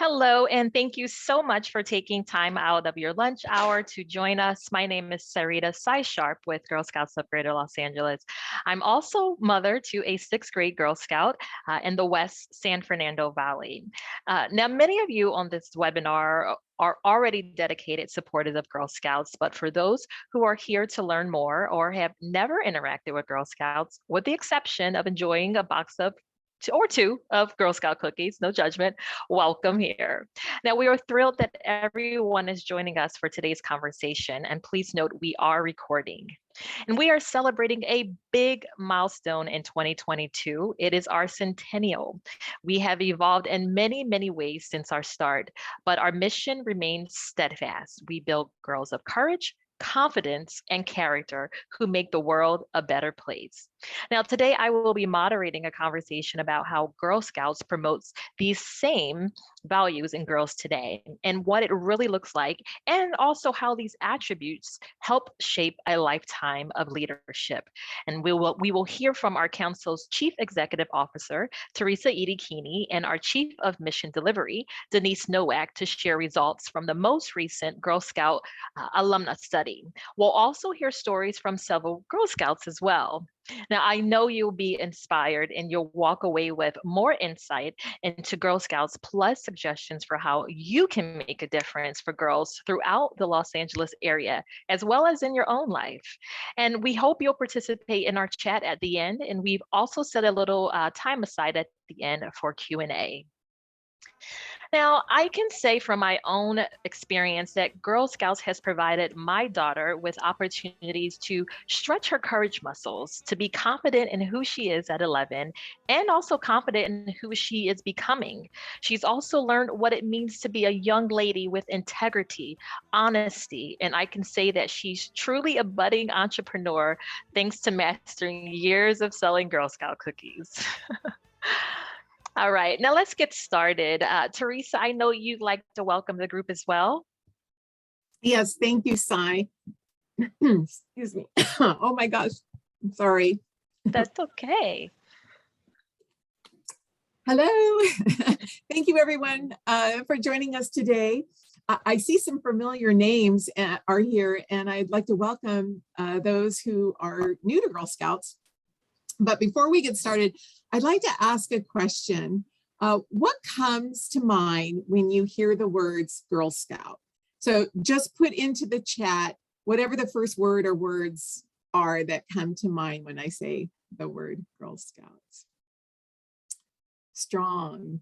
Hello, and thank you so much for taking time out of your lunch hour to join us. My name is Sarita Sharp with Girl Scouts of Greater Los Angeles. I'm also mother to a sixth grade Girl Scout in the West San Fernando Valley. Now, many of you on this webinar are already dedicated supporters of Girl Scouts, but for those who are here to learn more or have never interacted with Girl Scouts, with the exception of enjoying a box of two of Girl Scout cookies, no judgment, welcome here. Now, we are thrilled that everyone is joining us for today's conversation, and please note we are recording. And we are celebrating a big milestone in 2022. It is our centennial. We have evolved in many, many ways since our start, but our mission remains steadfast. We build girls of courage, confidence, and character who make the world a better place. Now, today I will be moderating a conversation about how Girl Scouts promotes these same values in girls today and what it really looks like, and also how these attributes help shape a lifetime of leadership. And we will hear from our council's Chief Executive Officer, Teresa Edie Keeney, and our Chief of Mission Delivery, Denise Nowak, to share results from the most recent Girl Scout alumna study. We'll also hear stories from several Girl Scouts as well. Now, I know you'll be inspired and you'll walk away with more insight into Girl Scouts, plus suggestions for how you can make a difference for girls throughout the Los Angeles area, as well as in your own life. And we hope you'll participate in our chat at the end. And we've also set a little time aside at the end for Q&A. Now, I can say from my own experience that Girl Scouts has provided my daughter with opportunities to stretch her courage muscles, to be confident in who she is at 11, and also confident in who she is becoming. She's also learned what it means to be a young lady with integrity, honesty, and I can say that she's truly a budding entrepreneur thanks to mastering years of selling Girl Scout cookies. All right, now let's get started. Teresa, I know you'd like to welcome the group as well. Yes, thank you, Sai. Excuse me. Oh my gosh, I'm sorry. That's okay. Hello. Thank you, everyone, for joining us today. I see some familiar names are here, and I'd like to welcome those who are new to Girl Scouts. But before we get started, I'd like to ask a question. What comes to mind when you hear the words Girl Scout? So just put into the chat whatever the first word or words are that come to mind when I say the word Girl Scouts. Strong,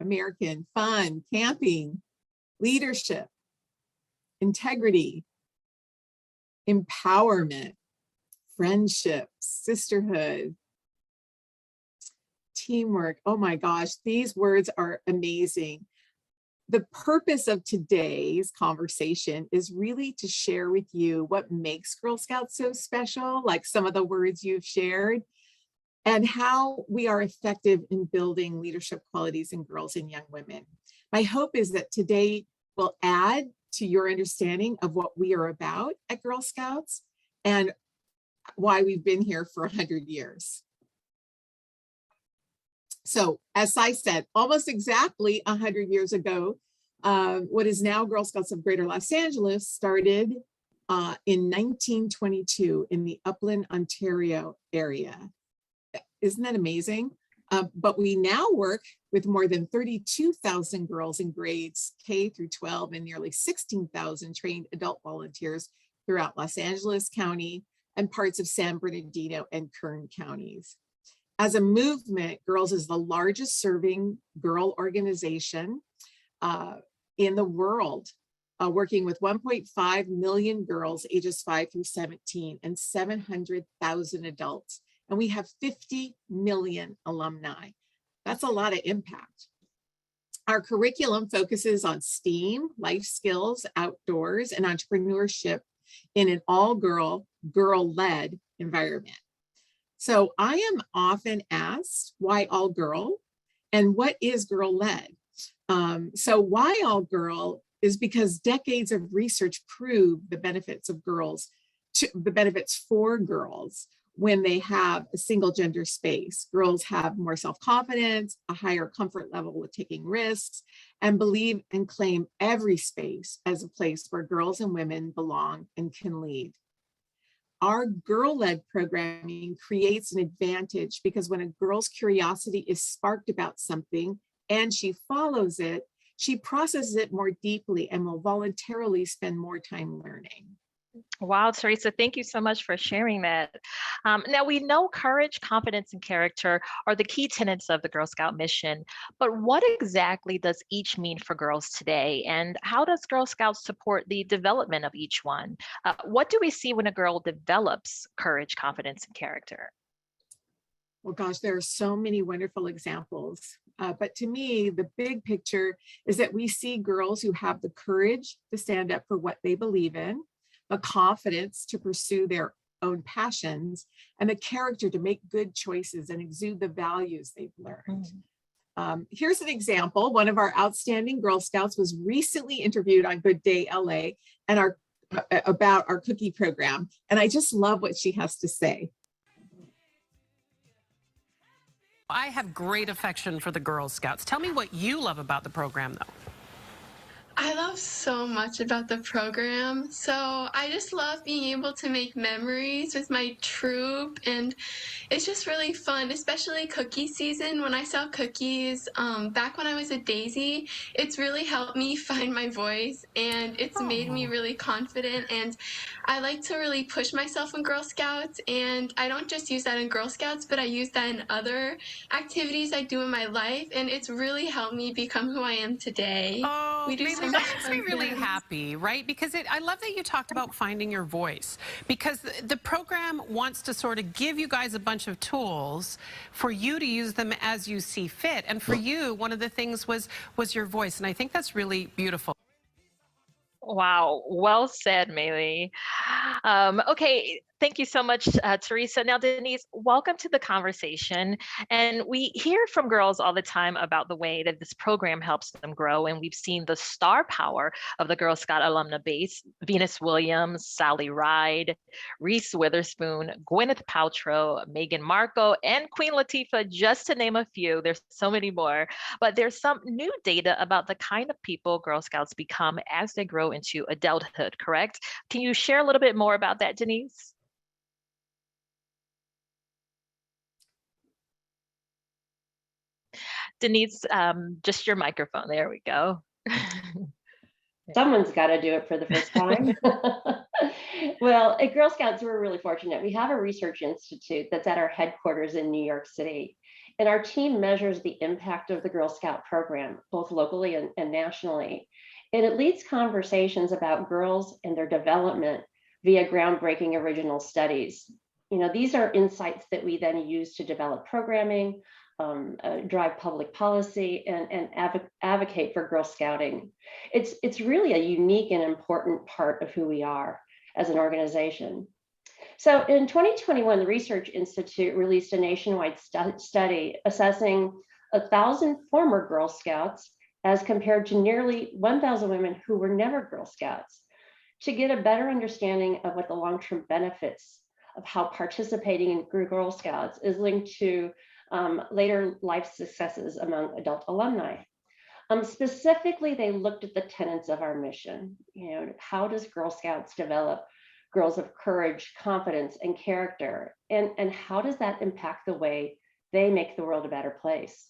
American, fun, camping, leadership, integrity, empowerment, friendship, sisterhood, teamwork. Oh my gosh, these words are amazing. The purpose of today's conversation is really to share with you what makes Girl Scouts so special, like some of the words you've shared, and how we are effective in building leadership qualities in girls and young women. My hope is that today will add to your understanding of what we are about at Girl Scouts and why we've been here for 100 years. So as I said, almost exactly 100 years ago, what is now Girl Scouts of Greater Los Angeles started in 1922 in the Upland, Ontario area. Isn't that amazing? But we now work with more than 32,000 girls in grades K through 12 and nearly 16,000 trained adult volunteers throughout Los Angeles County and parts of San Bernardino and Kern counties. As a movement, Girls is the largest serving girl organization in the world, working with 1.5 million girls ages 5 through 17 and 700,000 adults. And we have 50 million alumni. That's a lot of impact. Our curriculum focuses on STEAM, life skills, outdoors, and entrepreneurship in an all-girl, girl-led environment. So I am often asked why all girl and what is girl-led? So why all girl is because decades of research prove the benefits of girls, the benefits for girls when they have a single gender space. Girls have more self-confidence, a higher comfort level with taking risks, and believe and claim every space as a place where girls and women belong and can lead. Our girl-led programming creates an advantage because when a girl's curiosity is sparked about something and she follows it, she processes it more deeply and will voluntarily spend more time learning. Wow, Teresa, thank you so much for sharing that. Now, we know courage, confidence, and character are the key tenets of the Girl Scout mission, but what exactly does each mean for girls today? And how does Girl Scouts support the development of each one? What do we see when a girl develops courage, confidence, and character? Well, gosh, there are so many wonderful examples. But to me, the big picture is that we see girls who have the courage to stand up for what they believe in, the confidence to pursue their own passions, and the character to make good choices and exude the values they've learned. Here's an example. One of our outstanding Girl Scouts was recently interviewed on Good Day LA and about our cookie program. And I just love what she has to say. I have great affection for the Girl Scouts. Tell me what you love about the program, though. I love so much about the program. So I just love being able to make memories with my troop, and it's just really fun, especially cookie season. When I sell cookies, back when I was a Daisy, it's really helped me find my voice, and it's made me really confident. And I like to really push myself in Girl Scouts, and I don't just use that in Girl Scouts, but I use that in other activities I do in my life, and it's really helped me become who I am today. Oh, We do Maylene, so that much makes fun me really things. happy, right? Because I love that you talked about finding your voice, because the program wants to sort of give you guys a bunch of tools for you to use them as you see fit. And for you, one of the things was your voice. And I think that's really beautiful. Wow, well said, Maylee. Okay, thank you so much, Teresa. Now, Denise, welcome to the conversation. And we hear from girls all the time about the way that this program helps them grow. And we've seen the star power of the Girl Scout alumna base: Venus Williams, Sally Ride, Reese Witherspoon, Gwyneth Paltrow, Meghan Markle, and Queen Latifah, just to name a few. There's so many more. But there's some new data about the kind of people Girl Scouts become as they grow into adulthood, correct? Can you share a little bit more about that, Denise? Denise, just your microphone. There we go. Someone's got to do it for the first time. Well, at Girl Scouts, we're really fortunate. We have a research institute that's at our headquarters in New York City. And our team measures the impact of the Girl Scout program, both locally and nationally. And it leads conversations about girls and their development via groundbreaking original studies. You know, these are insights that we then use to develop programming, drive public policy, and advocate for Girl Scouting. It's really a unique and important part of who we are as an organization. So in 2021, the Research Institute released a nationwide study assessing 1,000 former Girl Scouts as compared to nearly 1,000 women who were never Girl Scouts, to get a better understanding of what the long-term benefits of how participating in Girl Scouts is linked to later life successes among adult alumni. Specifically, they looked at the tenets of our mission. You know, how does Girl Scouts develop girls of courage, confidence, and character? And how does that impact the way they make the world a better place?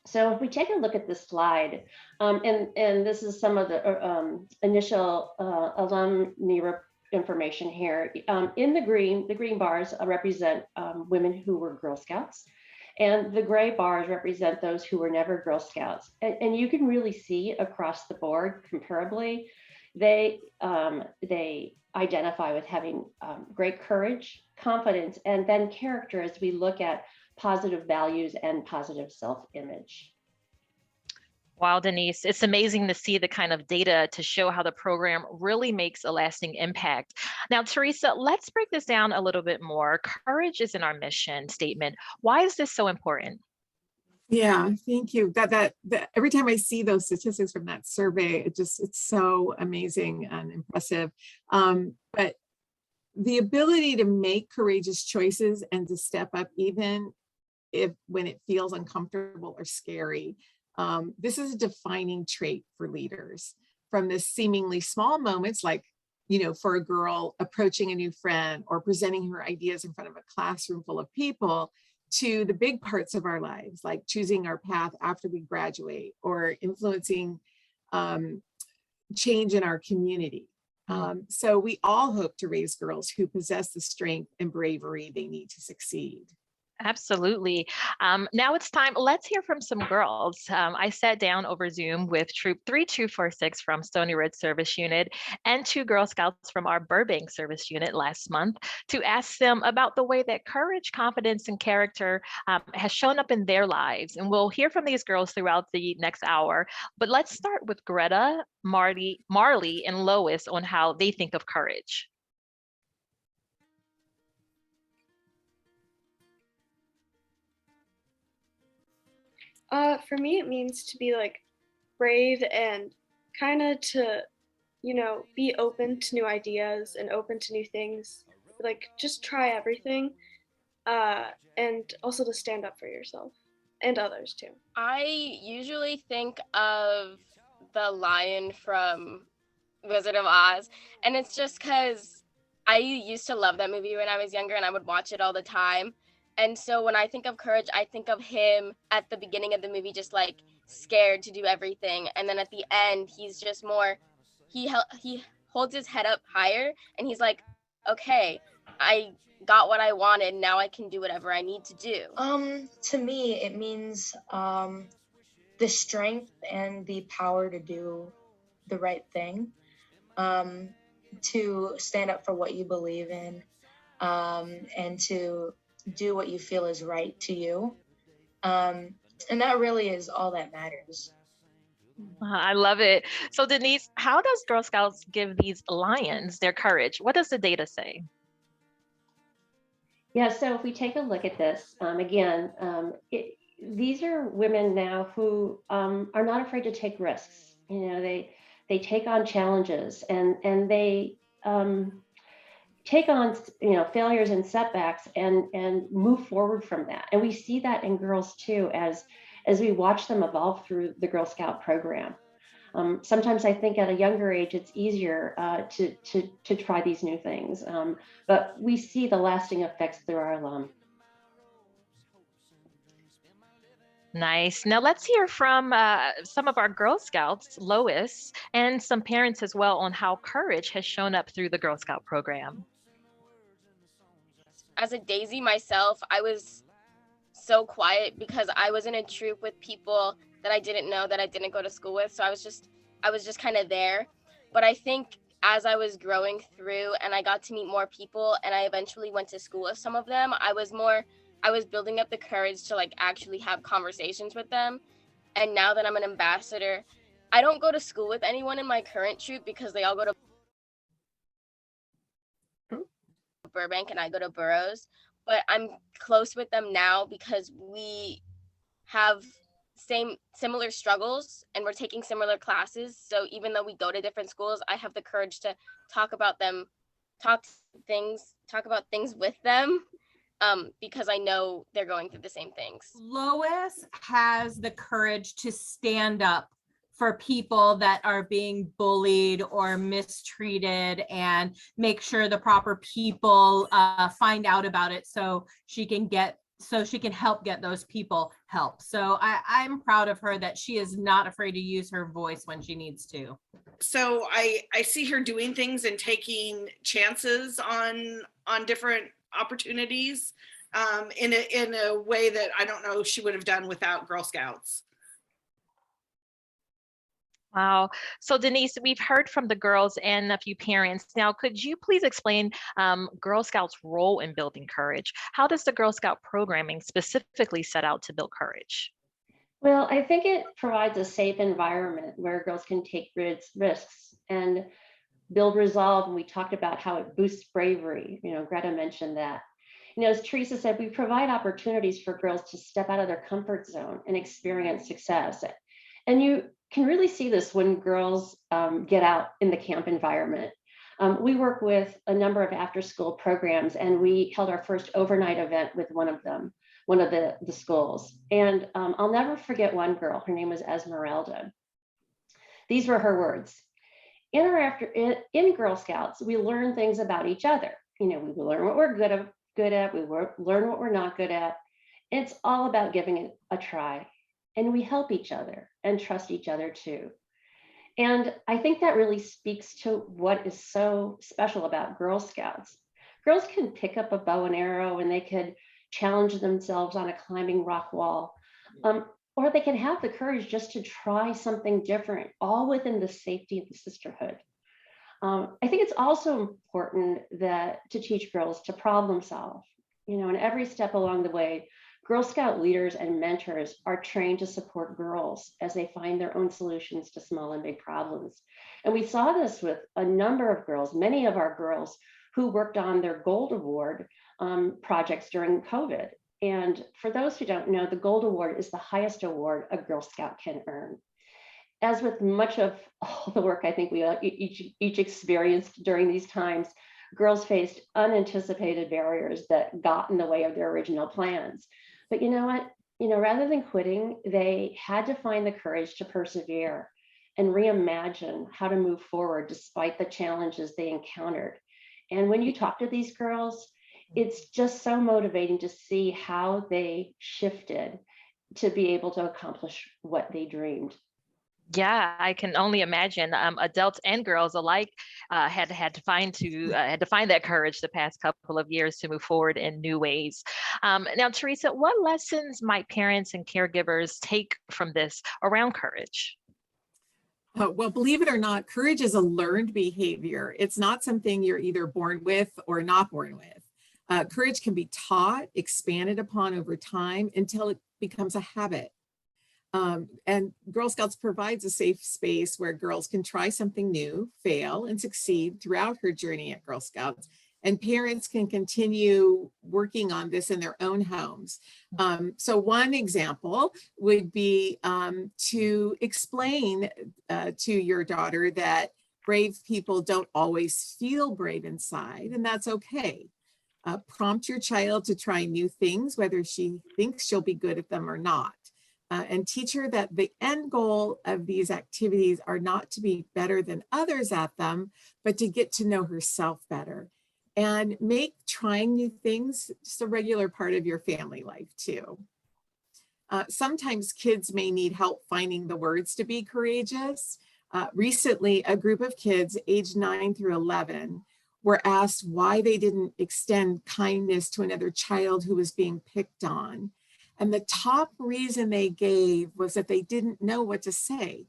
So if we take a look at this slide, and this is some of the initial alumni information here. In the green bars represent women who were Girl Scouts, and the gray bars represent those who were never Girl Scouts. And you can really see across the board, comparably, they identify with having great courage, confidence, and then character as we look at positive values and positive self-image. Wow, Denise, it's amazing to see the kind of data to show how the program really makes a lasting impact. Now, Teresa, let's break this down a little bit more. Courage is in our mission statement. Why is this so important? Yeah, thank you. That every time I see those statistics from that survey, it's so amazing and impressive. But the ability to make courageous choices and to step up even if when it feels uncomfortable or scary. This is a defining trait for leaders. From the seemingly small moments, like, you know, for a girl approaching a new friend or presenting her ideas in front of a classroom full of people, to the big parts of our lives, like choosing our path after we graduate or influencing change in our community. So we all hope to raise girls who possess the strength and bravery they need to succeed. Absolutely. Now it's time. Let's hear from some girls. I sat down over Zoom with Troop 3246 from Stony Ridge Service Unit and 2 Girl Scouts from our Burbank Service Unit last month to ask them about the way that courage, confidence, and character has shown up in their lives. And we'll hear from these girls throughout the next hour. But let's start with Greta, Marley, and Lois on how they think of courage. For me, it means to be like brave and kind of to, you know, be open to new ideas and open to new things. Like just try everything, and also to stand up for yourself and others too. I usually think of the lion from Wizard of Oz, and it's just because I used to love that movie when I was younger and I would watch it all the time. And so when I think of courage, I think of him at the beginning of the movie just like scared to do everything, and then at the end he's just more he holds his head up higher and he's like, okay, I got what I wanted, now I can do whatever I need to do. To me it means the strength and the power to do the right thing, to stand up for what you believe in, and to do what you feel is right to you. And that really is all that matters. I love it. So Denise, how does Girl Scouts give these lions their courage? What does the data say? Yeah, so if we take a look at this, again, these are women now who are not afraid to take risks. You know, they take on challenges and they take on, you know, failures and setbacks and move forward from that. And we see that in girls too, as we watch them evolve through the Girl Scout program. Sometimes I think at a younger age, it's easier to try these new things, but we see the lasting effects through our alum. Nice. Now let's hear from some of our Girl Scouts, Lois, and some parents as well on how courage has shown up through the Girl Scout program. As a Daisy myself, I was so quiet because I was in a troop with people that I didn't know, that I didn't go to school with. So I was just kind of there. But I think as I was growing through and I got to meet more people and I eventually went to school with some of them, I was building up the courage to like actually have conversations with them. And now that I'm an ambassador, I don't go to school with anyone in my current troop because they all go to Burbank and I go to Burroughs, but I'm close with them now because we have similar struggles and we're taking similar classes. So even though we go to different schools, I have the courage to talk about things with them, because I know they're going through the same things. Lois has the courage to stand up for people that are being bullied or mistreated and make sure the proper people find out about it so she can help get those people help. So I'm proud of her that she is not afraid to use her voice when she needs to. So I see her doing things and taking chances on different opportunities in a way that I don't know she would have done without Girl Scouts. Wow. So Denise, we've heard from the girls and a few parents. Now, could you please explain Girl Scouts' role in building courage? How does the Girl Scout programming specifically set out to build courage? Well, I think it provides a safe environment where girls can take risks and build resolve. And we talked about how it boosts bravery. You know, Greta mentioned that. You know, as Teresa said, we provide opportunities for girls to step out of their comfort zone and experience success. And you can really see this when girls get out in the camp environment. We work with a number of after-school programs, and we held our first overnight event with one of them, one of the schools. And I'll never forget one girl. Her name was Esmeralda. These were her words. In Girl Scouts, we learn things about each other. We learn what we're good at. We learn what we're not good at. It's all about giving it a try. And we help each other and trust each other too. And I think that really speaks to what is so special about Girl Scouts. Girls can pick up a bow and arrow and they could challenge themselves on a climbing rock wall. Or they can have the courage just to try something different, all within the safety of the sisterhood. I think it's also important to teach girls to problem solve. And every step along the way, Girl Scout leaders and mentors are trained to support girls as they find their own solutions to small and big problems. And we saw this with a number of girls, many of our girls who worked on their Gold Award projects during COVID. And for those who don't know, the Gold Award is the highest award a Girl Scout can earn. As with much of all the work I think we each experienced during these times, girls faced unanticipated barriers that got in the way of their original plans. But you know what? Rather than quitting, they had to find the courage to persevere and reimagine how to move forward despite the challenges they encountered. And when you talk to these girls, it's just so motivating to see how they shifted to be able to accomplish what they dreamed. Yeah, I can only imagine. Adults and girls alike had to find that courage the past couple of years to move forward in new ways. Now, Teresa, what lessons might parents and caregivers take from this around courage? Well, believe it or not, courage is a learned behavior. It's not something you're either born with or not born with. Courage can be taught, expanded upon over time until it becomes a habit. And Girl Scouts provides a safe space where girls can try something new, fail, and succeed throughout her journey at Girl Scouts. And parents can continue working on this in their own homes. So one example would be to explain to your daughter that brave people don't always feel brave inside, and that's okay. Prompt your child to try new things, whether she thinks she'll be good at them or not. And teach her that the end goal of these activities are not to be better than others at them, but to get to know herself better. And make trying new things just a regular part of your family life too. Sometimes kids may need help finding the words to be courageous. Recently, a group of kids aged 9 through 11 were asked why they didn't extend kindness to another child who was being picked on. And the top reason they gave was that they didn't know what to say.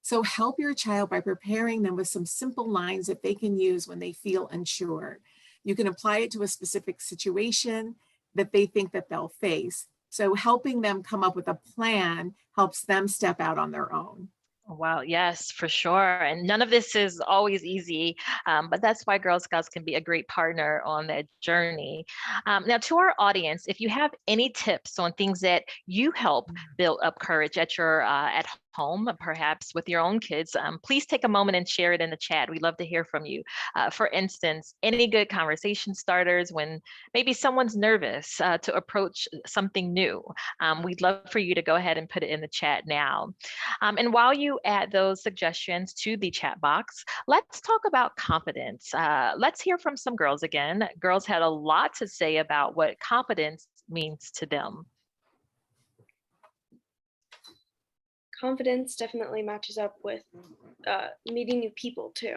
So help your child by preparing them with some simple lines that they can use when they feel unsure. You can apply it to a specific situation that they think that they'll face. So helping them come up with a plan helps them step out on their own. Wow, yes, for sure. And none of this is always easy, but that's why Girl Scouts can be a great partner on that journey. Now, to our audience, if you have any tips on things that you help build up courage at your at home, perhaps with your own kids, please take a moment and share it in the chat. We'd love to hear from you. For instance, any good conversation starters when maybe someone's nervous to approach something new. We'd love for you to go ahead and put it in the chat now. And while you add those suggestions to the chat box, let's talk about confidence. Let's hear from some girls again. Girls had a lot to say about what confidence means to them. Confidence definitely matches up with meeting new people too,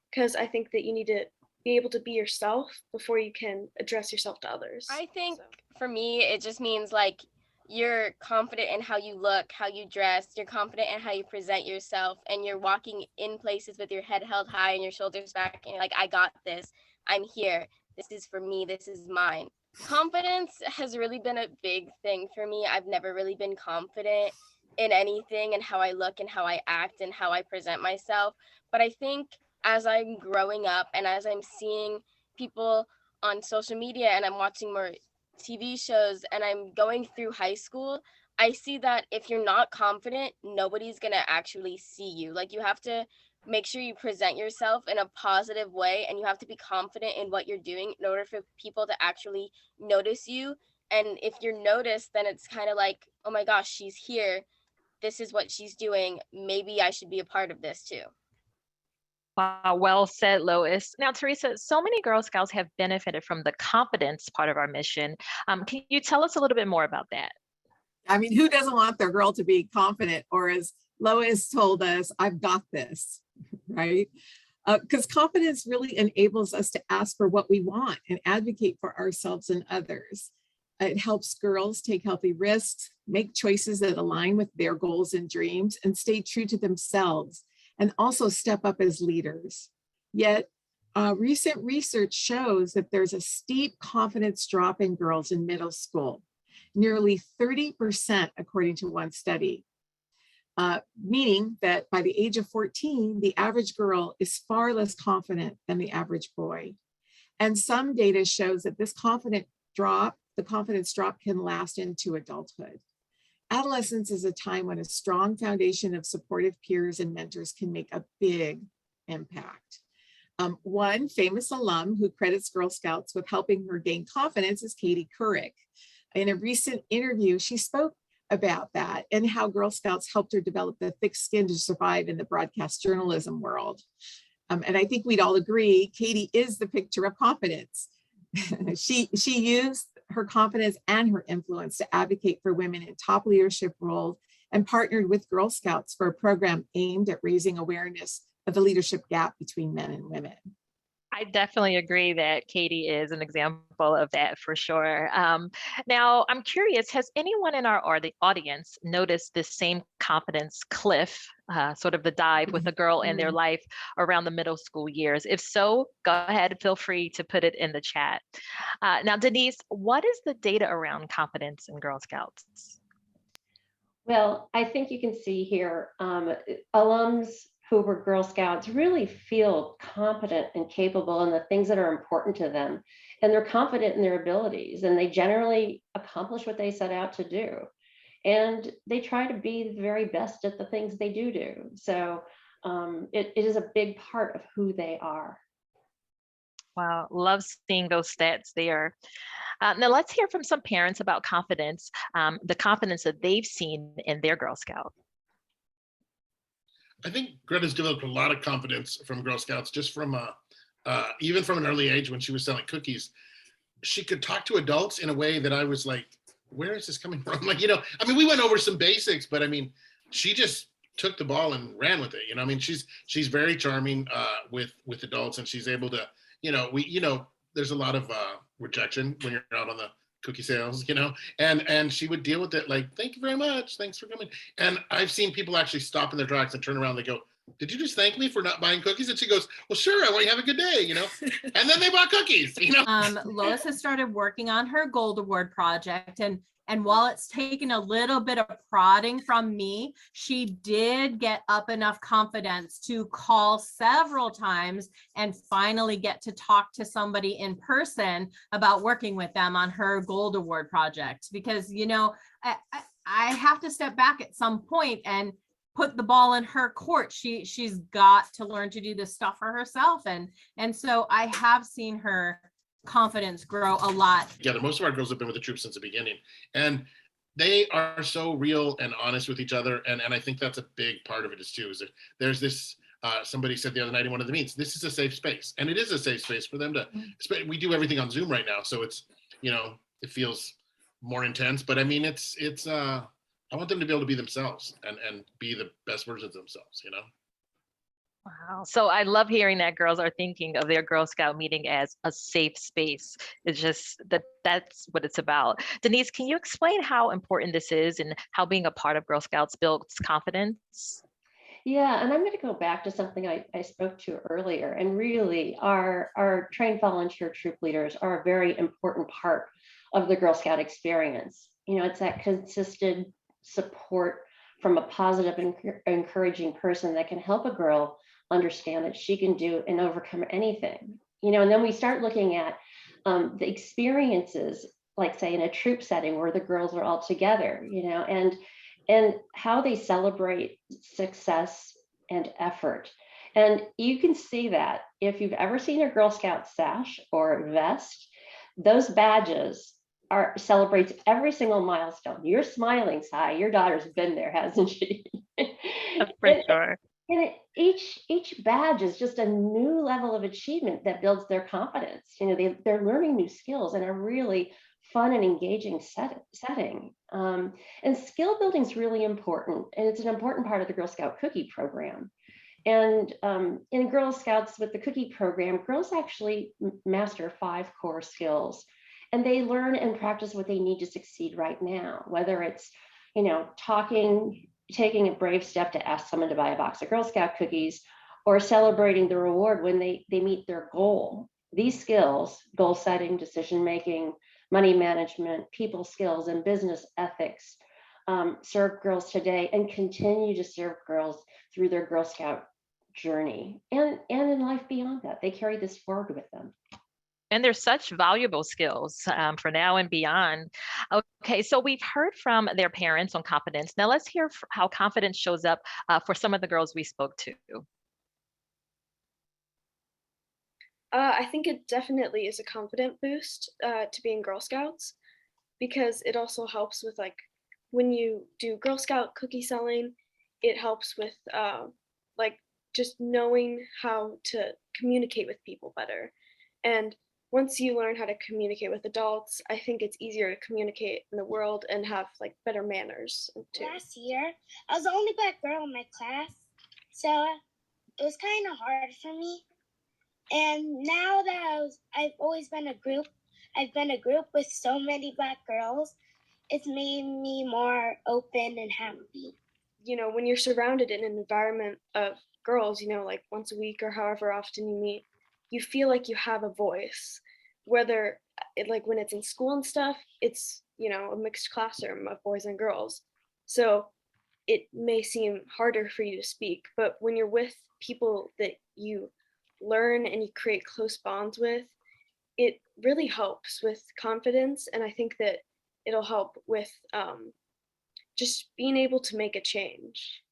because I think that you need to be able to be yourself before you can address yourself to others. I think for me, it just means like you're confident in how you look, how you dress, you're confident in how you present yourself, and you're walking in places with your head held high and your shoulders back, and you're like, I got this, I'm here, this is for me, this is mine. Confidence has really been a big thing for me. I've never really been confident in anything and how I look and how I act and how I present myself. But I think as I'm growing up and as I'm seeing people on social media and I'm watching more TV shows and I'm going through high school, I see that if you're not confident, nobody's gonna actually see you. Like, you have to make sure you present yourself in a positive way, and you have to be confident in what you're doing in order for people to actually notice you. And if you're noticed, then it's kind of like, oh my gosh, she's here. This is what she's doing. Maybe I should be a part of this too. Wow, well said, Lois. Now, Teresa, so many Girl Scouts have benefited from the confidence part of our mission. Can you tell us a little bit more about that? I mean, who doesn't want their girl to be confident, or as Lois told us, I've got this, right? Because confidence really enables us to ask for what we want and advocate for ourselves and others. It helps girls take healthy risks, make choices that align with their goals and dreams, and stay true to themselves, and also step up as leaders. Yet, recent research shows that there's a steep confidence drop in girls in middle school, nearly 30%, according to one study. Meaning that by the age of 14, the average girl is far less confident than the average boy. And some data shows that this confidence drop can last into adulthood. Adolescence is a time when a strong foundation of supportive peers and mentors can make a big impact. One famous alum who credits Girl Scouts with helping her gain confidence is Katie Couric. In a recent interview, she spoke about that and how Girl Scouts helped her develop the thick skin to survive in the broadcast journalism world. And I think we'd all agree, Katie is the picture of confidence. She used her confidence and her influence to advocate for women in top leadership roles and partnered with Girl Scouts for a program aimed at raising awareness of the leadership gap between men and women. I definitely agree that Katie is an example of that for sure. Now, I'm curious, has anyone in our audience noticed this same confidence cliff, sort of the dive with a girl in their life around the middle school years? If so, go ahead and feel free to put it in the chat. Now, Denise, what is the data around confidence in Girl Scouts? Well, I think you can see here, alums who were Girl Scouts really feel competent and capable in the things that are important to them. And they're confident in their abilities, and they generally accomplish what they set out to do. And they try to be the very best at the things they do. So it is a big part of who they are. Wow, love seeing those stats there. Now let's hear from some parents about confidence, the confidence that they've seen in their Girl Scout. I think Greta's developed a lot of confidence from Girl Scouts, just from even from an early age when she was selling cookies. She could talk to adults in a way that I was like, where is this coming from? Like, I mean, we went over some basics, but I mean, she just took the ball and ran with it. I mean, she's very charming with adults, and she's able to, there's a lot of rejection when you're out on the cookie sales, and she would deal with it like, thank you very much, thanks for coming. And I've seen people actually stop in their tracks and turn around and they go, did you just thank me for not buying cookies? And she goes, well, sure, I want you to have a good day, and then they bought cookies. Lois has started working on her Gold Award project, and while it's taken a little bit of prodding from me, she did get up enough confidence to call several times and finally get to talk to somebody in person about working with them on her Gold Award project. Because, I have to step back at some point and put the ball in her court. She's got to learn to do this stuff for herself. And so I have seen her confidence grow a lot. Together, most of our girls have been with the troop since the beginning, and they are so real and honest with each other. And I think that's a big part of it is that there's this, somebody said the other night in one of the meets, this is a safe space, and it is a safe space for them to, we do everything on Zoom right now. So it's, it feels more intense, but I mean, it's I want them to be able to be themselves and be the best versions of themselves, Wow. So I love hearing that girls are thinking of their Girl Scout meeting as a safe space. It's just that's what it's about. Denise, can you explain how important this is and how being a part of Girl Scouts builds confidence? Yeah, and I'm going to go back to something I spoke to earlier. And really, our trained volunteer troop leaders are a very important part of the Girl Scout experience. It's that consistent support from a positive and encouraging person that can help a girl understand that she can do and overcome anything. And then we start looking at the experiences like say in a troop setting where the girls are all together, and how they celebrate success and effort. And you can see that if you've ever seen a Girl Scout sash or vest, those badges celebrates every single milestone. You're smiling, Sai. Your daughter's been there, hasn't she? For sure. And each badge is just a new level of achievement that builds their confidence. They're learning new skills in a really fun and engaging setting. And skill building is really important, and it's an important part of the Girl Scout cookie program. And in Girl Scouts with the cookie program, girls actually master 5 core skills, and they learn and practice what they need to succeed right now, whether it's, taking a brave step to ask someone to buy a box of Girl Scout cookies, or celebrating the reward when they meet their goal. These skills, goal setting, decision making, money management, people skills, and business ethics, serve girls today and continue to serve girls through their Girl Scout journey and in life beyond that. They carry this forward with them. And they're such valuable skills for now and beyond. Okay, so we've heard from their parents on confidence. Now let's hear how confidence shows up for some of the girls we spoke to. I think it definitely is a confident boost to be in Girl Scouts, because it also helps with, like, when you do Girl Scout cookie selling, it helps with like just knowing how to communicate with people better. And once you learn how to communicate with adults, I think it's easier to communicate in the world and have like better manners too. Last year, I was the only black girl in my class, so it was kind of hard for me. And now that I've always been I've been a group with so many black girls, it's made me more open and happy. When you're surrounded in an environment of girls, like once a week or however often you meet, you feel like you have a voice, whether like when it's in school and stuff, it's, a mixed classroom of boys and girls. So it may seem harder for you to speak, but when you're with people that you learn and you create close bonds with, it really helps with confidence. And I think that it'll help with just being able to make a change.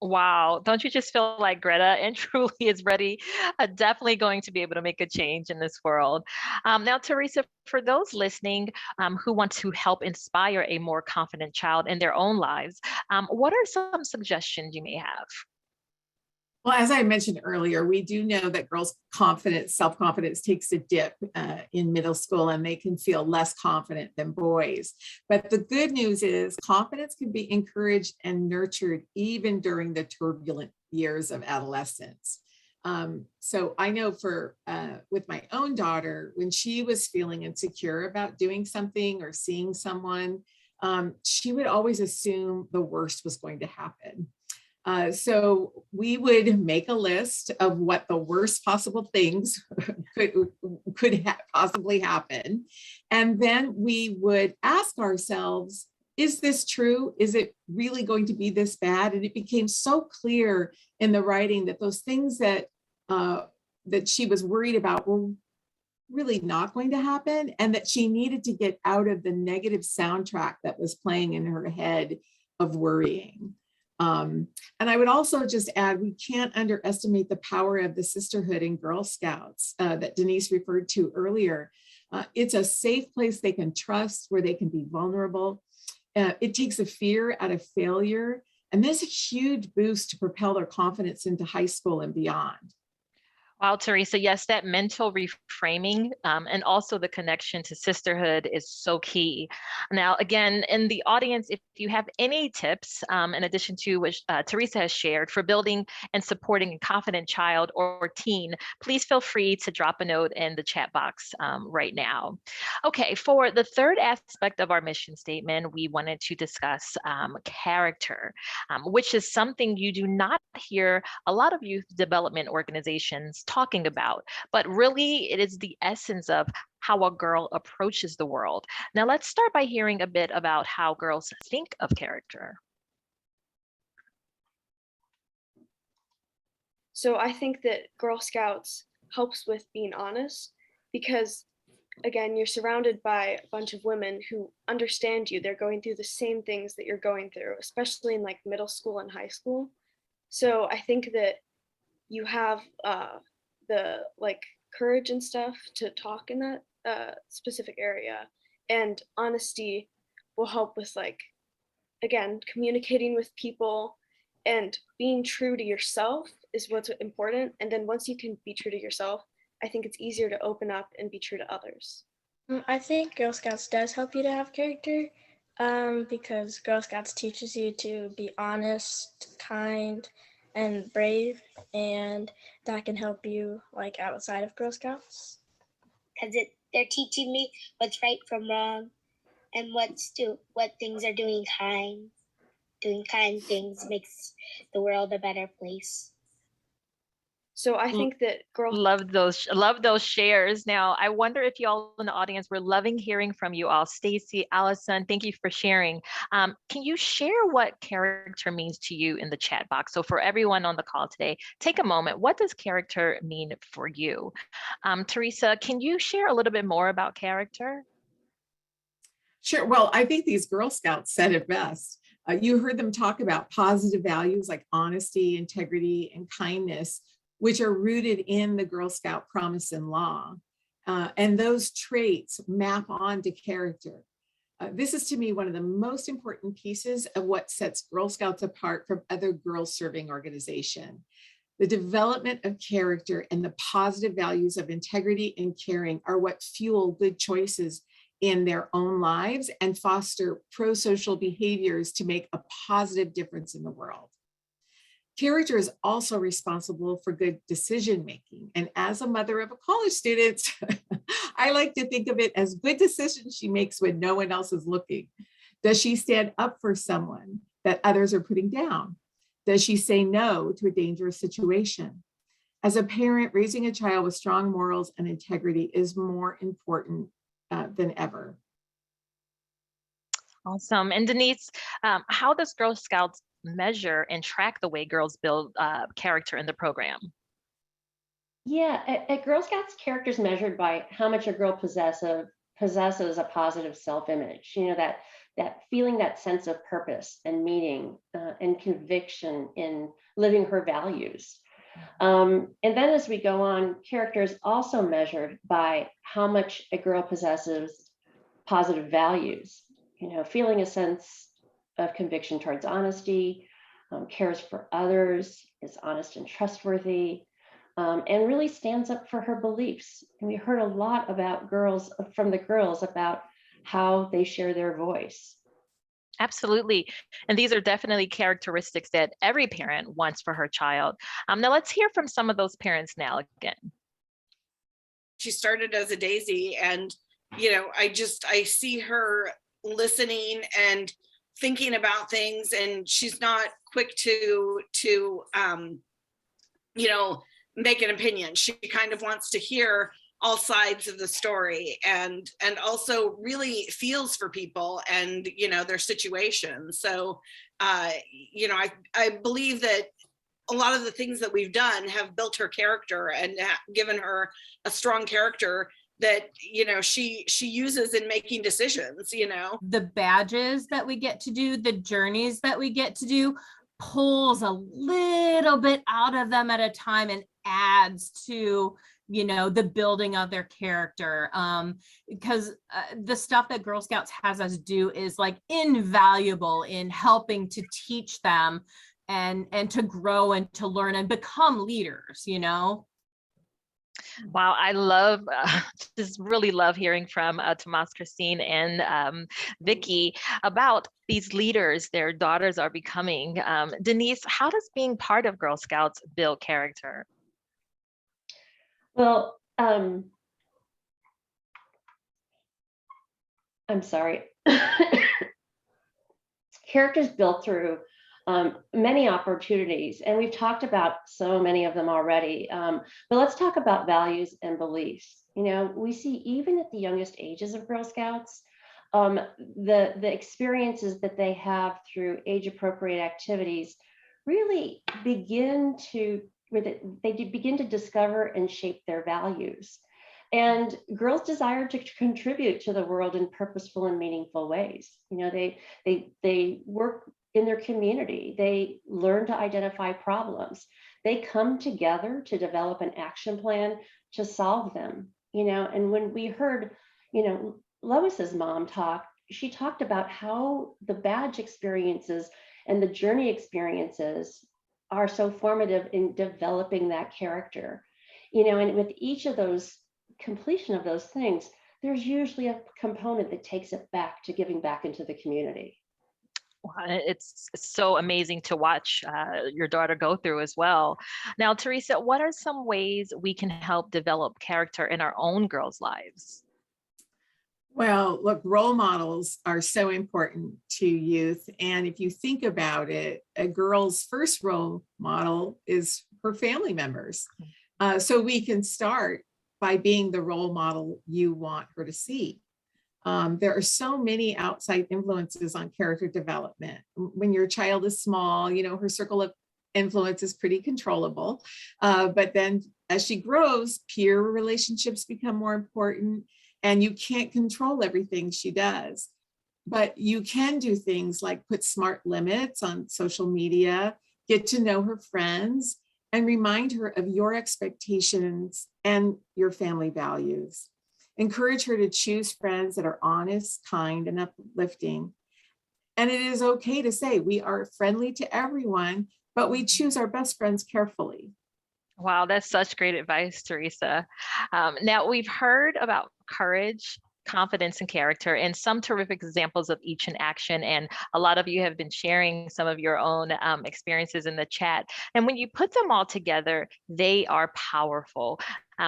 Wow, don't you just feel like Greta and truly is ready, definitely going to be able to make a change in this world. Now, Teresa, for those listening who want to help inspire a more confident child in their own lives, what are some suggestions you may have? Well, as I mentioned earlier, we do know that girls' self-confidence takes a dip in middle school, and they can feel less confident than boys. But the good news is confidence can be encouraged and nurtured even during the turbulent years of adolescence. So I know with my own daughter, when she was feeling insecure about doing something or seeing someone, she would always assume the worst was going to happen. So we would make a list of what the worst possible things could possibly happen. And then we would ask ourselves, is this true? Is it really going to be this bad? And it became so clear in the writing that those things that she was worried about were really not going to happen, and that she needed to get out of the negative soundtrack that was playing in her head of worrying. And I would also just add, we can't underestimate the power of the sisterhood in Girl Scouts that Denise referred to earlier. It's a safe place they can trust, where they can be vulnerable. It takes the fear out of failure, and there's a huge boost to propel their confidence into high school and beyond. Wow, Teresa, yes, that mental reframing and also the connection to sisterhood is so key. Now, again, in the audience, if you have any tips, in addition to what Teresa has shared, for building and supporting a confident child or teen, please feel free to drop a note in the chat box right now. Okay, for the third aspect of our mission statement, we wanted to discuss character, which is something you do not hear a lot of youth development organizations talking about, but really it is the essence of how a girl approaches the world. Now let's start by hearing a bit about how girls think of character. So I think that Girl Scouts helps with being honest, because again, you're surrounded by a bunch of women who understand you. They're going through the same things that you're going through, especially in like middle school and high school. So I think that you have the like courage and stuff to talk in that specific area, and honesty will help with like, again, communicating with people and being true to yourself is what's important. And then once you can be true to yourself, I think it's easier to open up and be true to others. I think Girl Scouts does help you to have character, because Girl Scouts teaches you to be honest, kind, and brave, and that can help you like outside of Girl Scouts. Because they're teaching me what's right from wrong, and what things are doing kind. Doing kind things makes the world a better place. So I think that love those shares. Now, I wonder if you all in the audience, we're loving hearing from you all. Stacy, Allison, thank you for sharing. Can you share what character means to you in the chat box? So for everyone on the call today, take a moment. What does character mean for you? Teresa, can you share a little bit more about character? Sure. Well, I think these Girl Scouts said it best. You heard them talk about positive values like honesty, integrity, and kindness, which are rooted in the Girl Scout promise and law. And those traits map onto character. This is to me one of the most important pieces of what sets Girl Scouts apart from other girls serving organizations. The development of character and the positive values of integrity and caring are what fuel good choices in their own lives and foster pro-social behaviors to make a positive difference in the world. Character is also responsible for good decision-making. And as a mother of a college student, I like to think of it as good decisions she makes when no one else is looking. Does she stand up for someone that others are putting down? Does she say no to a dangerous situation? As a parent, raising a child with strong morals and integrity is more important than ever. Awesome. And Denise, how does Girl Scouts measure and track the way girls build character in the program? Yeah, at Girl Scouts, character is measured by how much a girl possesses a positive self-image. You know, that feeling, that sense of purpose and meaning and conviction in living her values. And then as we go on, character is also measured by how much a girl possesses positive values, you know, feeling a sense of conviction towards honesty, cares for others, is honest and trustworthy, and really stands up for her beliefs. And we heard a lot about from the girls about how they share their voice. Absolutely. And these are definitely characteristics that every parent wants for her child. Now let's hear from some of those parents now again. She started as a daisy, and, you know, I see her listening and thinking about things, and she's not quick to you know, make an opinion. She kind of wants to hear all sides of the story, and also really feels for people and, you know, their situation. So you know, I believe that a lot of the things that we've done have built her character and given her a strong character that, you know, she uses in making decisions. You know, the badges that we get to do, the journeys that we get to do, pulls a little bit out of them at a time and adds to, you know, the building of their character, because the stuff that Girl Scouts has us do is like invaluable in helping to teach them and to grow and to learn and become leaders, you know. Wow, I love, just really love hearing from Tomas, Christine, and Vicky about these leaders their daughters are becoming. Denise, how does being part of Girl Scouts build character? Well, I'm sorry. Character is built through many opportunities, and we've talked about so many of them already. But let's talk about values and beliefs. You know, we see even at the youngest ages of Girl Scouts, the experiences that they have through age-appropriate activities really begin to discover and shape their values. And girls desire to contribute to the world in purposeful and meaningful ways. You know, they work in their community. They learn to identify problems. They come together to develop an action plan to solve them. You know, and when we heard, you know, Lois's mom talk, she talked about how the badge experiences and the journey experiences are so formative in developing that character. You know, and with each of those completion of those things, there's usually a component that takes it back to giving back into the community. It's so amazing to watch your daughter go through as well. Now, Teresa, what are some ways we can help develop character in our own girls' lives? Well, look, role models are so important to youth. And if you think about it, a girl's first role model is her family members. So we can start by being the role model you want her to see. There are so many outside influences on character development. When your child is small, you know, her circle of influence is pretty controllable. But then as she grows, peer relationships become more important, and you can't control everything she does. But you can do things like put smart limits on social media, get to know her friends, and remind her of your expectations and your family values. Encourage her to choose friends that are honest, kind, and uplifting. And it is okay to say we are friendly to everyone, but we choose our best friends carefully. Wow, that's such great advice, Teresa. Now, we've heard about courage, confidence, and character, and some terrific examples of each in action. And a lot of you have been sharing some of your own experiences in the chat. And when you put them all together, they are powerful.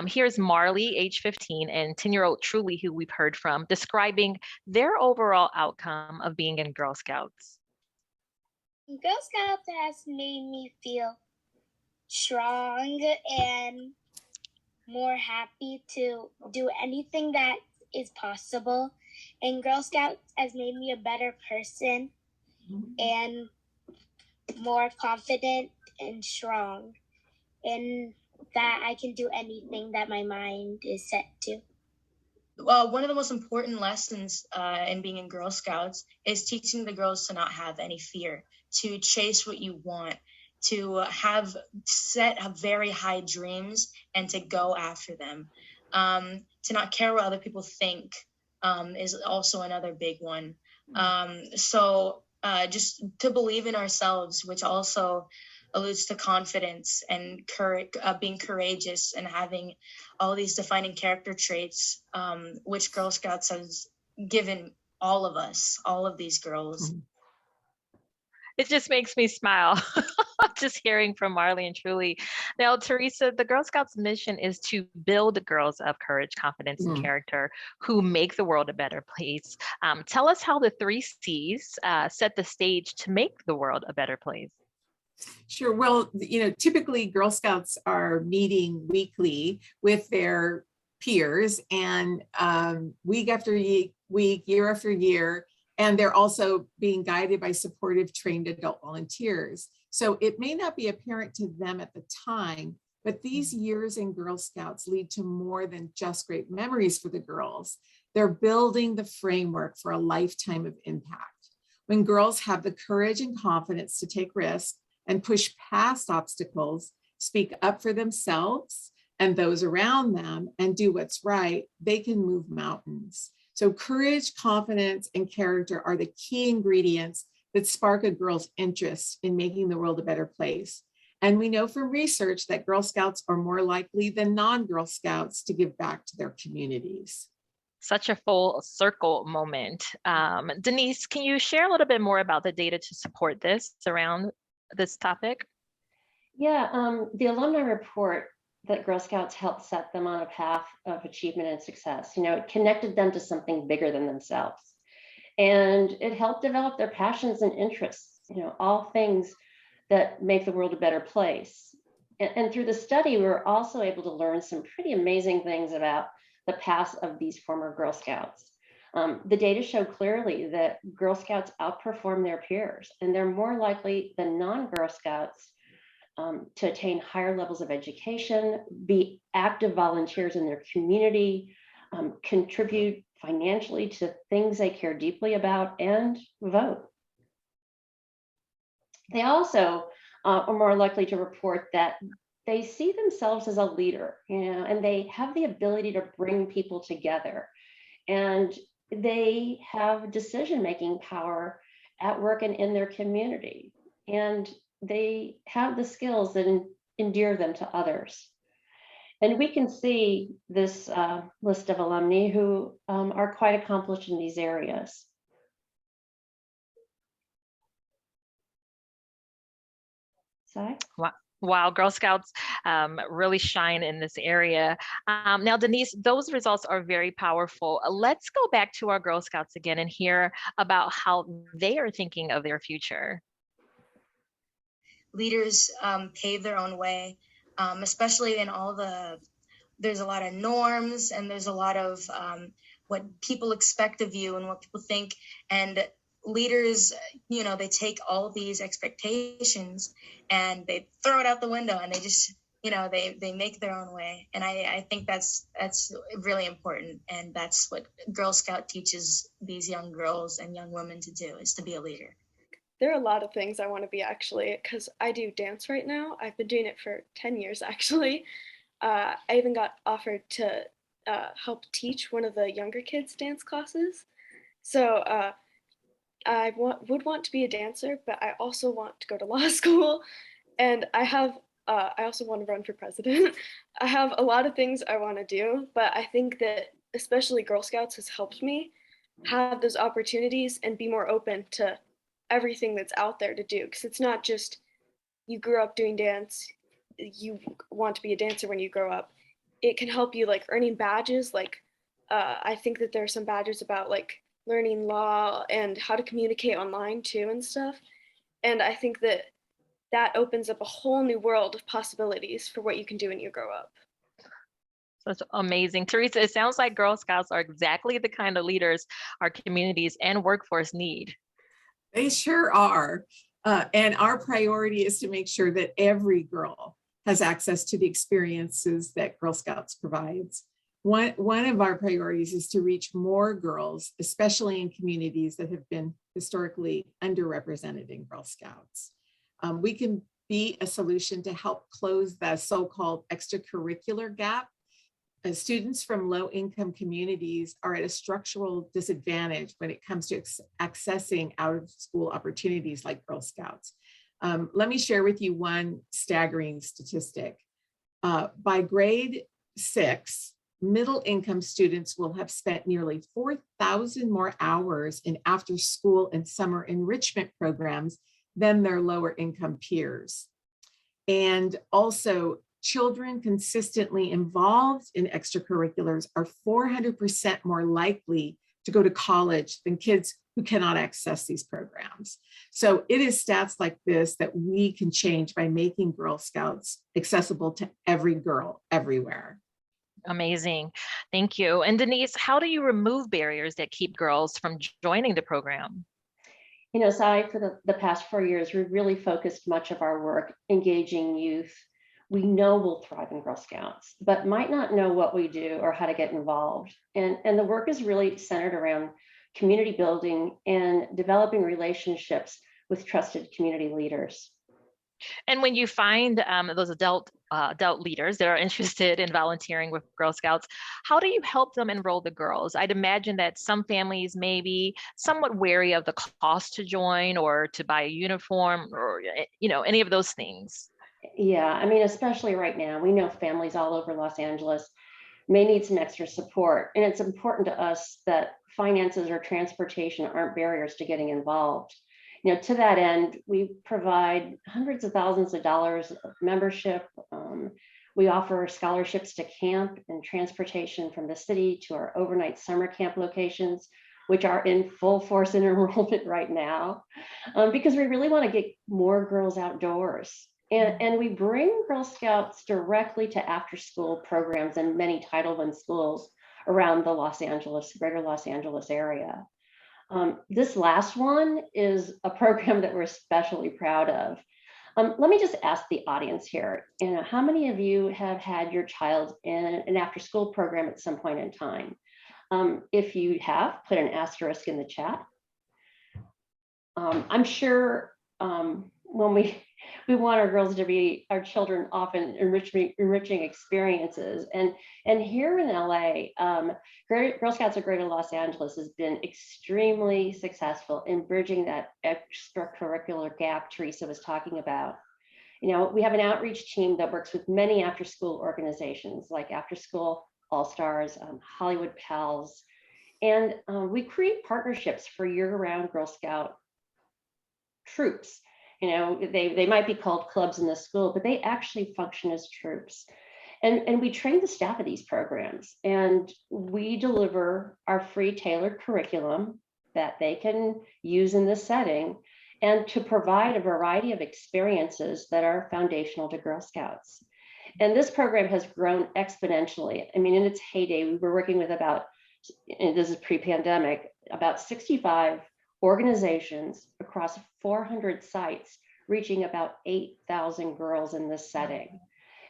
Here's Marley, age 15, and 10-year-old Truly, who we've heard from, describing their overall outcome of being in Girl Scouts. Girl Scouts has made me feel strong and more happy to do anything that is possible. And Girl Scouts has made me a better person and more confident and strong, and that I can do anything that my mind is set to. One of the most important lessons in being in Girl Scouts is teaching the girls to not have any fear, to chase what you want, to have very high dreams and to go after them. To not care what other people think is also another big one. So just to believe in ourselves, which also alludes to confidence and being courageous and having all these defining character traits, which Girl Scouts has given all of us, all of these girls. It just makes me smile just hearing from Marley and Truly. Now, Teresa, the Girl Scouts mission is to build girls of courage, confidence, and character who make the world a better place. Tell us how the 3 C's set the stage to make the world a better place. Sure. Well, you know, typically Girl Scouts are meeting weekly with their peers, and week after week, year after year, and they're also being guided by supportive, trained adult volunteers. So it may not be apparent to them at the time, but these years in Girl Scouts lead to more than just great memories for the girls. They're building the framework for a lifetime of impact. When girls have the courage and confidence to take risks and push past obstacles, speak up for themselves and those around them, and do what's right, they can move mountains. So courage, confidence, and character are the key ingredients that spark a girl's interest in making the world a better place. And we know from research that Girl Scouts are more likely than non-Girl Scouts to give back to their communities. Such a full circle moment. Denise, can you share a little bit more about the data to support this around this topic? Yeah, the alumni report that Girl Scouts helped set them on a path of achievement and success. You know, it connected them to something bigger than themselves. And it helped develop their passions and interests, you know, all things that make the world a better place. And through the study, we were also able to learn some pretty amazing things about the past of these former Girl Scouts. The data show clearly that Girl Scouts outperform their peers, and they're more likely than non-Girl Scouts to attain higher levels of education, be active volunteers in their community, contribute financially to things they care deeply about, and vote. They also are more likely to report that they see themselves as a leader, and they have the ability to bring people together, and they have decision-making power at work and in their community, and they have the skills that endear them to others. And we can see this list of alumni who are quite accomplished in these areas. Sorry? Wow, Girl Scouts really shine in this area. Now, Denise, those results are very powerful. Let's go back to our Girl Scouts again and hear about how they are thinking of their future. Leaders pave their own way, especially in there's a lot of norms, and there's a lot of what people expect of you and what people think. And leaders, they take all these expectations and they throw it out the window, and they just, they make their own way. And I think that's really important. And that's what Girl Scout teaches these young girls and young women to do, is to be a leader. There are a lot of things I want to be, actually, because I do dance right now. I've been doing it for 10 years, actually. I even got offered to help teach one of the younger kids' dance classes. So I would want to be a dancer, but I also want to go to law school, and I also want to run for president. I have a lot of things I want to do, but I think that especially Girl Scouts has helped me have those opportunities and be more open to everything that's out there to do. Because it's not just you grew up doing dance, you want to be a dancer when you grow up. It can help you like earning badges. Like I think that there are some badges about like learning law and how to communicate online too and stuff. And I think that that opens up a whole new world of possibilities for what you can do when you grow up. That's amazing. Teresa, it sounds like Girl Scouts are exactly the kind of leaders our communities and workforce need. They sure are. And our priority is to make sure that every girl has access to the experiences that Girl Scouts provides. One of our priorities is to reach more girls, especially in communities that have been historically underrepresented in Girl Scouts. We can be a solution to help close the so-called extracurricular gap. Students from low-income communities are at a structural disadvantage when it comes to accessing out-of-school opportunities like Girl Scouts. Let me share with you one staggering statistic. By grade 6, middle-income students will have spent nearly 4,000 more hours in after-school and summer enrichment programs than their lower-income peers. And also, children consistently involved in extracurriculars are 400% more likely to go to college than kids who cannot access these programs. So it is stats like this that we can change by making Girl Scouts accessible to every girl everywhere. Amazing. Thank you. And Denise, how do you remove barriers that keep girls from joining the program? Sai, for the past 4 years, we've really focused much of our work engaging youth we know will thrive in Girl Scouts, but might not know what we do or how to get involved. And the work is really centered around community building and developing relationships with trusted community leaders. And when you find those adult leaders that are interested in volunteering with Girl Scouts, how do you help them enroll the girls? I'd imagine that some families may be somewhat wary of the cost to join or to buy a uniform or any of those things. Yeah, I mean, especially right now, we know families all over Los Angeles may need some extra support. And it's important to us that finances or transportation aren't barriers to getting involved. To that end, we provide hundreds of thousands of dollars of membership. We offer scholarships to camp and transportation from the city to our overnight summer camp locations, which are in full force in enrollment right now, because we really want to get more girls outdoors. And we bring Girl Scouts directly to after-school programs in many Title I schools around the greater Los Angeles area. This last one is a program that we're especially proud of. Let me just ask the audience here, how many of you have had your child in an after-school program at some point in time? If you have, put an asterisk in the chat. I'm sure when we want our girls to be, our children often enriching experiences. And here in LA, Girl Scouts of Greater Los Angeles has been extremely successful in bridging that extracurricular gap Teresa was talking about. You know, we have an outreach team that works with many after-school organizations like After School All-Stars, Hollywood Pals, and we create partnerships for year-round Girl Scout troops. You know, they might be called clubs in the school, but they actually function as troops. And we train the staff of these programs, and we deliver our free tailored curriculum that they can use in this setting, and to provide a variety of experiences that are foundational to Girl Scouts. And this program has grown exponentially. I mean, in its heyday, we were working with about, and this is pre-pandemic, about 65 organizations across 400 sites, reaching about 8,000 girls in this setting.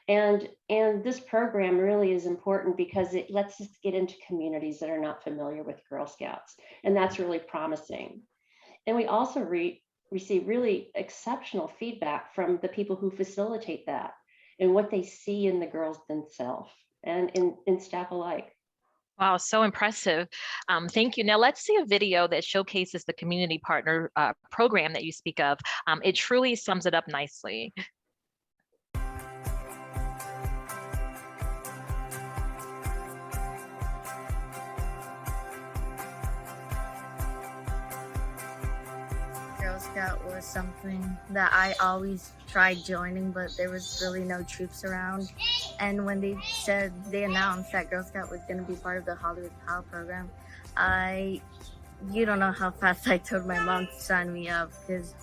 And this program really is important because it lets us get into communities that are not familiar with Girl Scouts. And that's really promising. And we also receive really exceptional feedback from the people who facilitate that and what they see in the girls themselves and in staff alike. Wow, so impressive. Thank you. Now let's see a video that showcases the community partner program that you speak of. It truly sums it up nicely. Girl Scout was something that I always tried joining, but there was really no troops around. And when they announced that Girl Scout was going to be part of the Hollywood PAL program, you don't know how fast I told my mom to sign me up, because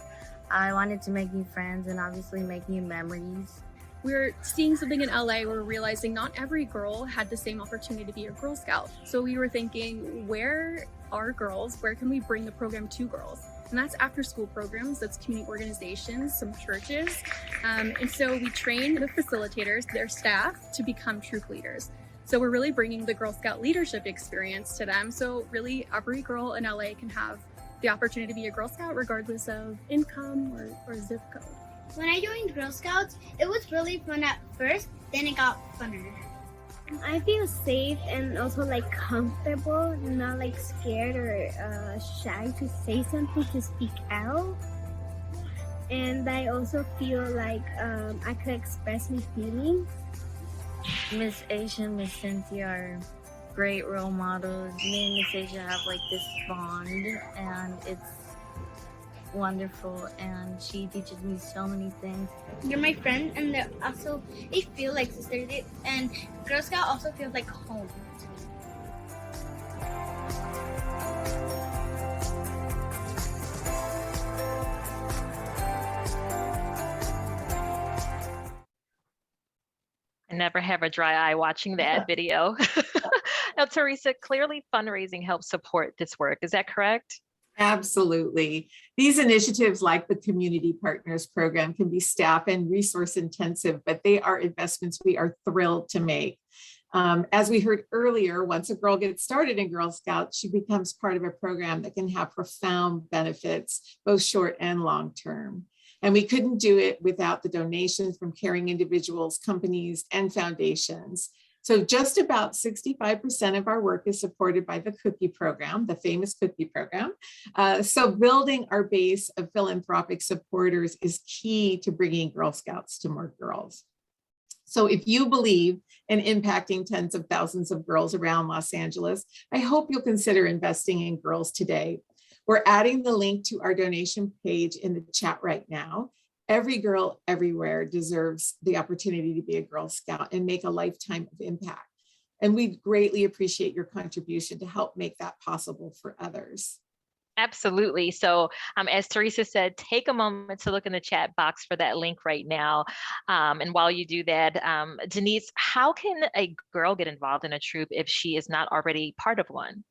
I wanted to make new friends and obviously make new memories. We were seeing something in LA where we're realizing not every girl had the same opportunity to be a Girl Scout. So we were thinking, where are girls? Where can we bring the program to girls? And that's after school programs, that's community organizations, some churches. And so we train the facilitators, their staff, to become troop leaders. So we're really bringing the Girl Scout leadership experience to them. So really every girl in LA can have the opportunity to be a Girl Scout regardless of income or zip code. When I joined Girl Scouts, it was really fun at first, then it got funner. I feel safe and also like comfortable, not like scared or shy to say something, to speak out. And I also feel like I could express my feelings. Miss Asia and Miss Cynthia are great role models. Me and Miss Asia have like this bond, and it's wonderful, and she teaches me so many things. You're my friend, and they feel like sisters, and Girl Scout also feels like home. I never have a dry eye watching that video. Now, Teresa, clearly fundraising helps support this work. Is that correct? Absolutely. These initiatives like the Community Partners Program can be staff and resource intensive, but they are investments we are thrilled to make. As we heard earlier, once a girl gets started in Girl Scouts, she becomes part of a program that can have profound benefits, both short and long term. And we couldn't do it without the donations from caring individuals, companies, and foundations. So just about 65% of our work is supported by the Cookie program, the famous Cookie program. So building our base of philanthropic supporters is key to bringing Girl Scouts to more girls. So if you believe in impacting tens of thousands of girls around Los Angeles, I hope you'll consider investing in girls today. We're adding the link to our donation page in the chat right now. Every girl everywhere deserves the opportunity to be a Girl Scout and make a lifetime of impact. And we greatly appreciate your contribution to help make that possible for others. Absolutely. So as Teresa said, take a moment to look in the chat box for that link right now. And while you do that, Denise, how can a girl get involved in a troop if she is not already part of one?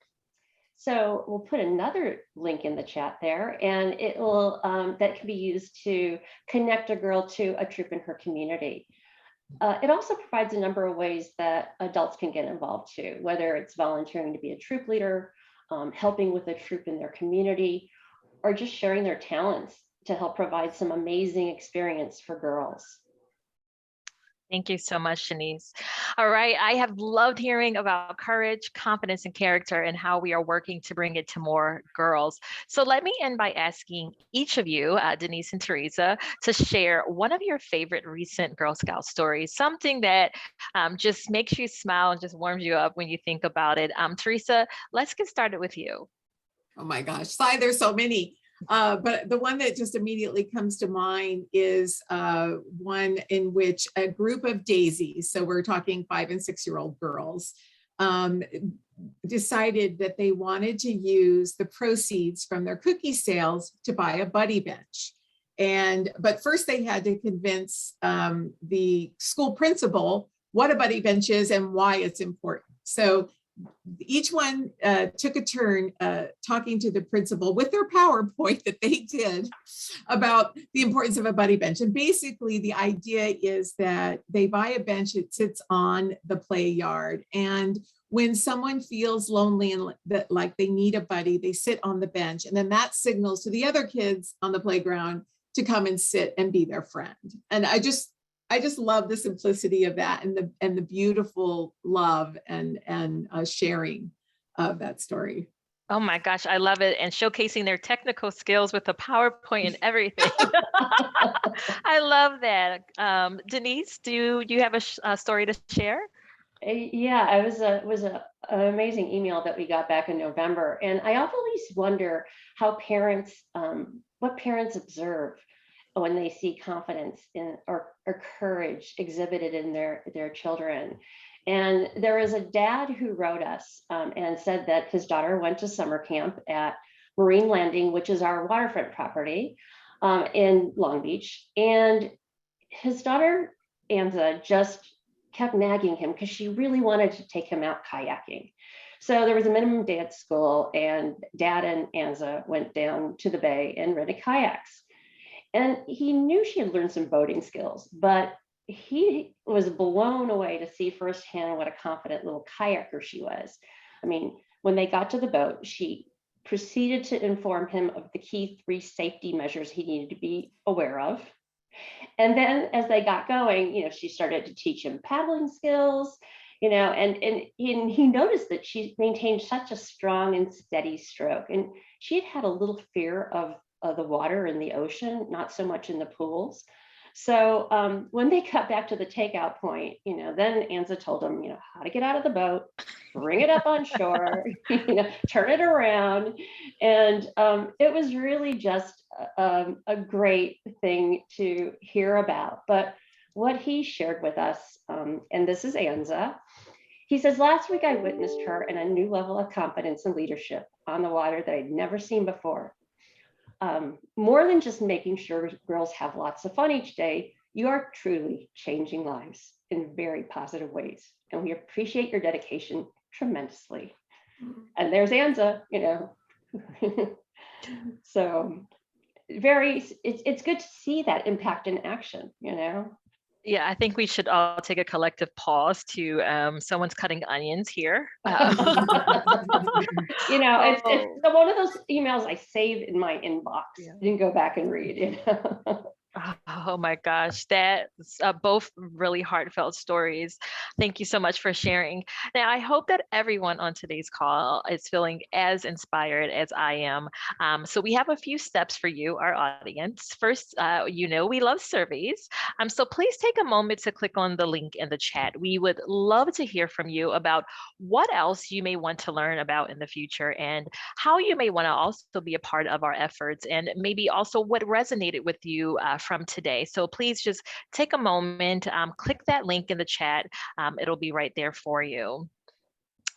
So we'll put another link in the chat there, and it will that can be used to connect a girl to a troop in her community. It also provides a number of ways that adults can get involved too, whether it's volunteering to be a troop leader, helping with a troop in their community, or just sharing their talents to help provide some amazing experience for girls. Thank you so much, Shanice. All right, I have loved hearing about courage, confidence, and character and how we are working to bring it to more girls. So let me end by asking each of you, Denise and Teresa, to share one of your favorite recent Girl Scout stories, something that just makes you smile and just warms you up when you think about it. Teresa, let's get started with you. Oh my gosh, Sai, there's so many. But the one that just immediately comes to mind is one in which a group of daisies, so we're talking 5- and 6-year-old girls, decided that they wanted to use the proceeds from their cookie sales to buy a buddy bench. But first they had to convince the school principal what a buddy bench is and why it's important. So each one took a turn talking to the principal with their PowerPoint that they did about the importance of a buddy bench. And basically the idea is that they buy a bench, it sits on the play yard. And when someone feels lonely and that like they need a buddy, they sit on the bench. And then that signals to the other kids on the playground to come and sit and be their friend. And I just love the simplicity of that and the beautiful love and sharing of that story. Oh my gosh, I love it. And showcasing their technical skills with the PowerPoint and everything. I love that. Denise, do you have a story to share? Yeah, it was an amazing email that we got back in November. And I always wonder how parents, what parents observe when they see confidence in or courage exhibited in their children. And there was a dad who wrote us and said that his daughter went to summer camp at Marine Landing, which is our waterfront property in Long Beach. And his daughter, Anza, just kept nagging him because she really wanted to take him out kayaking. So there was a minimum day at school, and Dad and Anza went down to the bay and rented kayaks. And he knew she had learned some boating skills, but he was blown away to see firsthand what a confident little kayaker she was. I mean, when they got to the boat, she proceeded to inform him of the key 3 safety measures he needed to be aware of. And then as they got going, she started to teach him paddling skills, and he noticed that she maintained such a strong and steady stroke. And she had had a little fear of the water in the ocean, not so much in the pools. So when they got back to the takeout point, then Anza told him, how to get out of the boat, bring it up on shore, turn it around. And it was really just a great thing to hear about. But what he shared with us, and this is Anza, he says, last week I witnessed her in a new level of confidence and leadership on the water that I'd never seen before. More than just making sure girls have lots of fun each day, you are truly changing lives in very positive ways. And we appreciate your dedication tremendously. And there's Anza, So it's good to see that impact in action, Yeah, I think we should all take a collective pause to someone's cutting onions here. It's one of those emails I save in my inbox and go back and read. Oh my gosh, that's both really heartfelt stories. Thank you so much for sharing. Now, I hope that everyone on today's call is feeling as inspired as I am. So we have a few steps for you, our audience. First, we love surveys. So please take a moment to click on the link in the chat. We would love to hear from you about what else you may want to learn about in the future and how you may want to also be a part of our efforts, and maybe also what resonated with you from today. So please just take a moment, click that link in the chat. It'll be right there for you.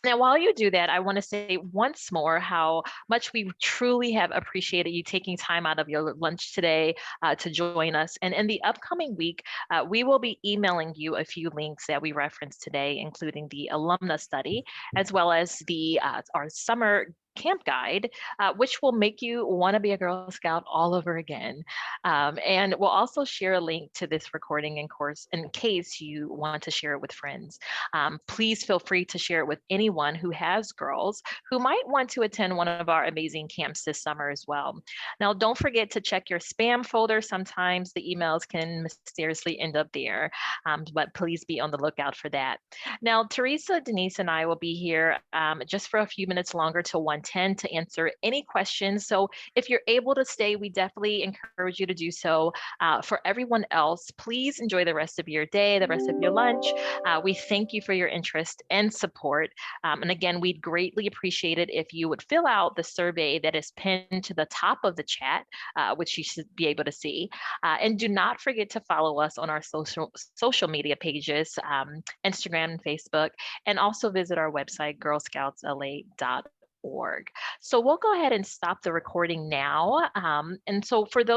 Now, while you do that, I want to say once more how much we truly have appreciated you taking time out of your lunch today to join us. And in the upcoming week, we will be emailing you a few links that we referenced today, including the alumna study, as well as our summer camp guide, which will make you want to be a Girl Scout all over again. And we'll also share a link to this recording in course in case you want to share it with friends. Please feel free to share it with anyone who has girls who might want to attend one of our amazing camps this summer as well. Now, don't forget to check your spam folder. Sometimes the emails can mysteriously end up there, but please be on the lookout for that. Now, Teresa, Denise, and I will be here just for a few minutes longer till 1:10 to answer any questions. So if you're able to stay, we definitely encourage you to do so. For everyone else, please enjoy the rest of your day, the rest of your lunch. We thank you for your interest and support. And again, we'd greatly appreciate it if you would fill out the survey that is pinned to the top of the chat, which you should be able to see. And do not forget to follow us on our social media pages, Instagram and Facebook, and also visit our website, girlscoutsla.org. So we'll go ahead and stop the recording now. And so for those